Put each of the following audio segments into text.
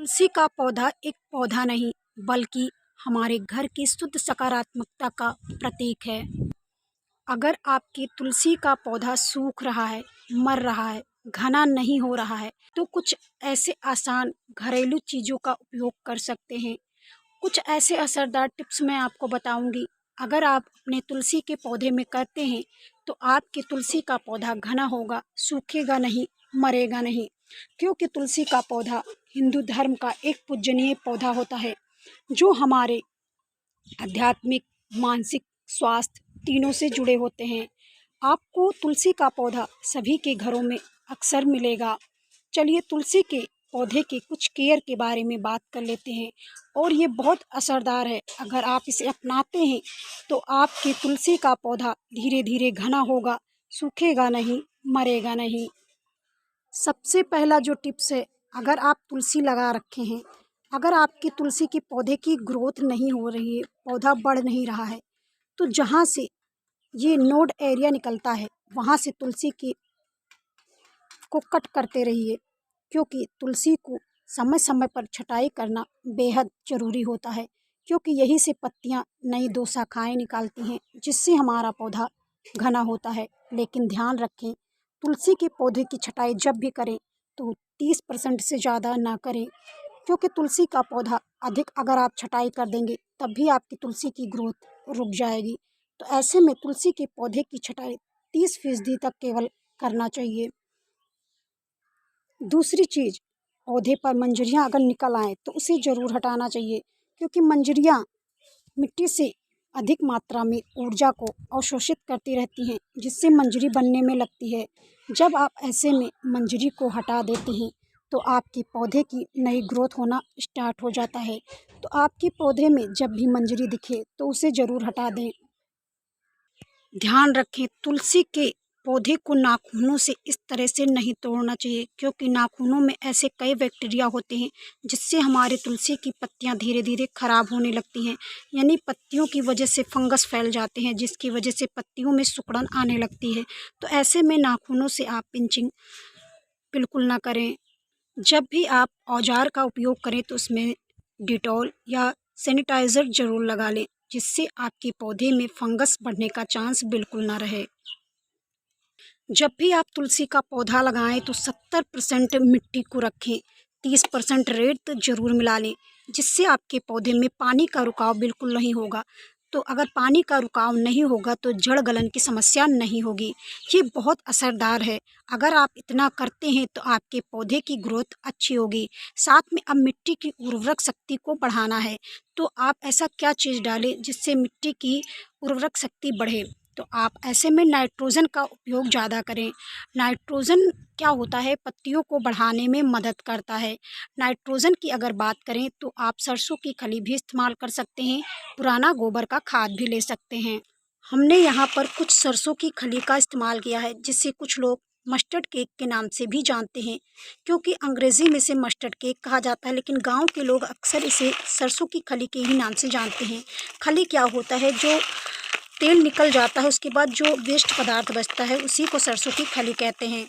तुलसी का पौधा एक पौधा नहीं बल्कि हमारे घर की शुद्ध सकारात्मकता का प्रतीक है। अगर आपकी तुलसी का पौधा सूख रहा है, मर रहा है, घना नहीं हो रहा है, तो कुछ ऐसे आसान घरेलू चीज़ों का उपयोग कर सकते हैं। कुछ ऐसे असरदार टिप्स मैं आपको बताऊंगी। अगर आप अपने तुलसी के पौधे में करते हैं तो आपके तुलसी का पौधा घना होगा, सूखेगा नहीं, मरेगा नहीं। क्योंकि तुलसी का पौधा हिंदू धर्म का एक पूजनीय पौधा होता है जो हमारे आध्यात्मिक, मानसिक स्वास्थ्य तीनों से जुड़े होते हैं। आपको तुलसी का पौधा सभी के घरों में अक्सर मिलेगा। चलिए तुलसी के पौधे के कुछ केयर के बारे में बात कर लेते हैं और ये बहुत असरदार है। अगर आप इसे अपनाते हैं तो आपके तुलसी का पौधा धीरे धीरे घना होगा, सूखेगा नहीं, मरेगा नहीं। सबसे पहला जो टिप्स है, अगर आप तुलसी लगा रखे हैं, अगर आपकी तुलसी के पौधे की ग्रोथ नहीं हो रही है, पौधा बढ़ नहीं रहा है, तो जहाँ से ये नोड एरिया निकलता है वहाँ से तुलसी की को कट करते रहिए। क्योंकि तुलसी को समय समय पर छटाई करना बेहद ज़रूरी होता है। क्योंकि यही से पत्तियाँ नई दो शाखाएँ निकालती हैं जिससे हमारा पौधा घना होता है। लेकिन ध्यान रखें, तुलसी के पौधे की छटाई जब भी करें तो 30% से ज़्यादा ना करें। क्योंकि तुलसी का पौधा अधिक अगर आप छटाई कर देंगे तब भी आपकी तुलसी की ग्रोथ रुक जाएगी। तो ऐसे में तुलसी के पौधे की छटाई 30% तक केवल करना चाहिए। दूसरी चीज़, पौधे पर मंजरियाँ अगर निकल आएँ तो उसे ज़रूर हटाना चाहिए। क्योंकि मंजरियाँ मिट्टी से अधिक मात्रा में ऊर्जा को अवशोषित करती रहती हैं जिससे मंजरी बनने में लगती है। जब आप ऐसे में मंजरी को हटा देते हैं तो आपके पौधे की नई ग्रोथ होना स्टार्ट हो जाता है। तो आपके पौधे में जब भी मंजरी दिखे तो उसे ज़रूर हटा दें। ध्यान रखें, तुलसी के पौधे को नाखूनों से इस तरह से नहीं तोड़ना चाहिए। क्योंकि नाखूनों में ऐसे कई बैक्टीरिया होते हैं जिससे हमारी तुलसी की पत्तियां धीरे धीरे खराब होने लगती हैं। यानी पत्तियों की वजह से फंगस फैल जाते हैं जिसकी वजह से पत्तियों में सिकुड़न आने लगती है। तो ऐसे में नाखूनों से आप पिंचिंग बिल्कुल ना करें। जब भी आप औजार का उपयोग करें तो उसमें डिटॉल या सैनिटाइज़र ज़रूर लगा लें जिससे आपके पौधे में फंगस बढ़ने का चांस बिल्कुल ना रहे। जब भी आप तुलसी का पौधा लगाएं तो 70% मिट्टी को रखें, 30% रेत ज़रूर मिला लें जिससे आपके पौधे में पानी का रुकाव बिल्कुल नहीं होगा। तो अगर पानी का रुकाव नहीं होगा तो जड़ गलन की समस्या नहीं होगी। ये बहुत असरदार है। अगर आप इतना करते हैं तो आपके पौधे की ग्रोथ अच्छी होगी। साथ में अब मिट्टी की उर्वरक शक्ति को बढ़ाना है तो आप ऐसा क्या चीज़ डालें जिससे मिट्टी की उर्वरक शक्ति बढ़े। तो आप ऐसे में नाइट्रोजन का उपयोग ज़्यादा करें। नाइट्रोजन क्या होता है, पत्तियों को बढ़ाने में मदद करता है। नाइट्रोजन की अगर बात करें तो आप सरसों की खली भी इस्तेमाल कर सकते हैं, पुराना गोबर का खाद भी ले सकते हैं। हमने यहाँ पर कुछ सरसों की खली का इस्तेमाल किया है जिसे कुछ लोग मस्टर्ड केक के नाम से भी जानते हैं। क्योंकि अंग्रेज़ी में से मस्टर्ड केक कहा जाता है लेकिन गांव के लोग अक्सर इसे सरसों की खली के ही नाम से जानते हैं। खली क्या होता है, जो तेल निकल जाता है उसके बाद जो वेस्ट पदार्थ बचता है उसी को सरसों की खली कहते हैं।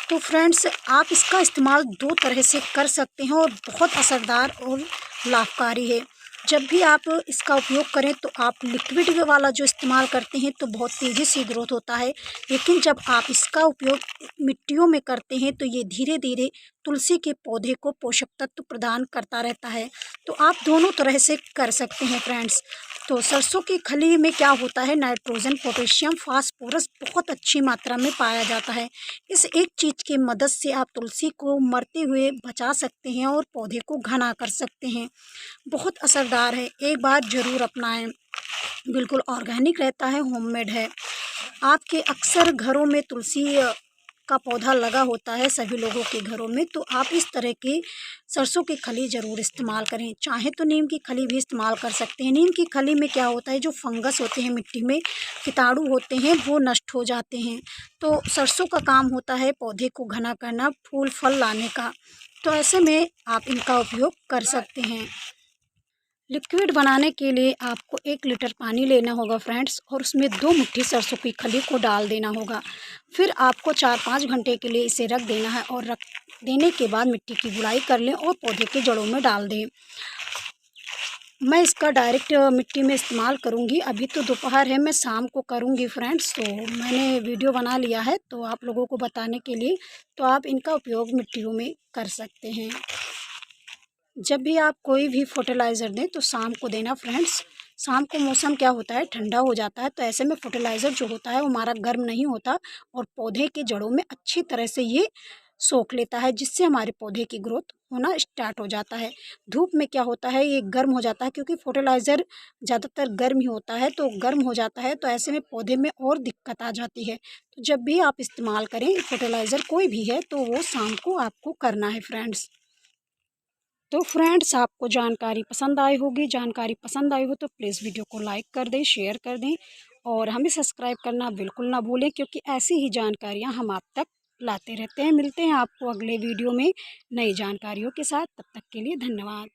तो फ्रेंड्स, आप इसका इस्तेमाल दो तरह से कर सकते हैं और बहुत असरदार और लाभकारी है। जब भी आप इसका उपयोग करें तो आप लिक्विड वाला जो इस्तेमाल करते हैं तो बहुत तेज़ी से ग्रोथ होता है। लेकिन जब आप इसका उपयोग मिट्टियों में करते हैं तो ये धीरे धीरे तुलसी के पौधे को पोषक तत्व प्रदान करता रहता है। तो आप दोनों तरह से कर सकते हैं फ्रेंड्स। तो सरसों की खली में क्या होता है, नाइट्रोजन, पोटेशियम, फास्फोरस बहुत अच्छी मात्रा में पाया जाता है। इस एक चीज़ की मदद से आप तुलसी को मरते हुए बचा सकते हैं और पौधे को घना कर सकते हैं। बहुत असरदार है, एक बार ज़रूर अपनाएं। बिल्कुल ऑर्गेनिक रहता है, होममेड है। आपके अक्सर घरों में तुलसी का पौधा लगा होता है, सभी लोगों के घरों में। तो आप इस तरह की सरसों की खली ज़रूर इस्तेमाल करें। चाहे तो नीम की खली भी इस्तेमाल कर सकते हैं। नीम की खली में क्या होता है, जो फंगस होते हैं मिट्टी में, कीटाणु होते हैं, वो नष्ट हो जाते हैं। तो सरसों का काम होता है पौधे को घना करना, फूल फल लाने का। तो ऐसे में आप इनका उपयोग कर सकते हैं। लिक्विड बनाने के लिए आपको 1 लीटर पानी लेना होगा फ्रेंड्स, और उसमें 2 मुट्ठी सरसों की खली को डाल देना होगा। फिर आपको 4-5 घंटे के लिए इसे रख देना है, और रख देने के बाद मिट्टी की गुड़ाई कर लें और पौधे के जड़ों में डाल दें। मैं इसका डायरेक्ट मिट्टी में इस्तेमाल करूंगी। अभी तो दोपहर है, मैं शाम को करूंगी फ्रेंड्स। तो मैंने वीडियो बना लिया है तो आप लोगों को बताने के लिए, तो आप इनका उपयोग मिट्टियों में कर सकते हैं। जब भी आप कोई भी फर्टिलाइज़र दें तो शाम को देना फ्रेंड्स। शाम को मौसम क्या होता है, ठंडा हो जाता है, तो ऐसे में फर्टिलाइज़र जो होता है वो हमारा गर्म नहीं होता, और पौधे के जड़ों में अच्छी तरह से ये सोख लेता है, जिससे हमारे पौधे की ग्रोथ होना स्टार्ट हो जाता है। धूप में क्या होता है, ये गर्म हो जाता है, क्योंकि फर्टिलाइज़र ज़्यादातर गर्म ही होता है, तो गर्म हो जाता है, तो ऐसे में पौधे में और दिक्कत आ जाती है। तो जब भी आप इस्तेमाल करें फर्टिलाइज़र कोई भी है, तो वो शाम को आपको करना है फ्रेंड्स। तो फ्रेंड्स, आपको जानकारी पसंद आई होगी। जानकारी पसंद आई हो तो प्लीज़ वीडियो को लाइक कर दें, शेयर कर दें, और हमें सब्सक्राइब करना बिल्कुल ना भूलें, क्योंकि ऐसी ही जानकारियाँ हम आप तक लाते रहते हैं। मिलते हैं आपको अगले वीडियो में नई जानकारियों के साथ। तब तक के लिए धन्यवाद।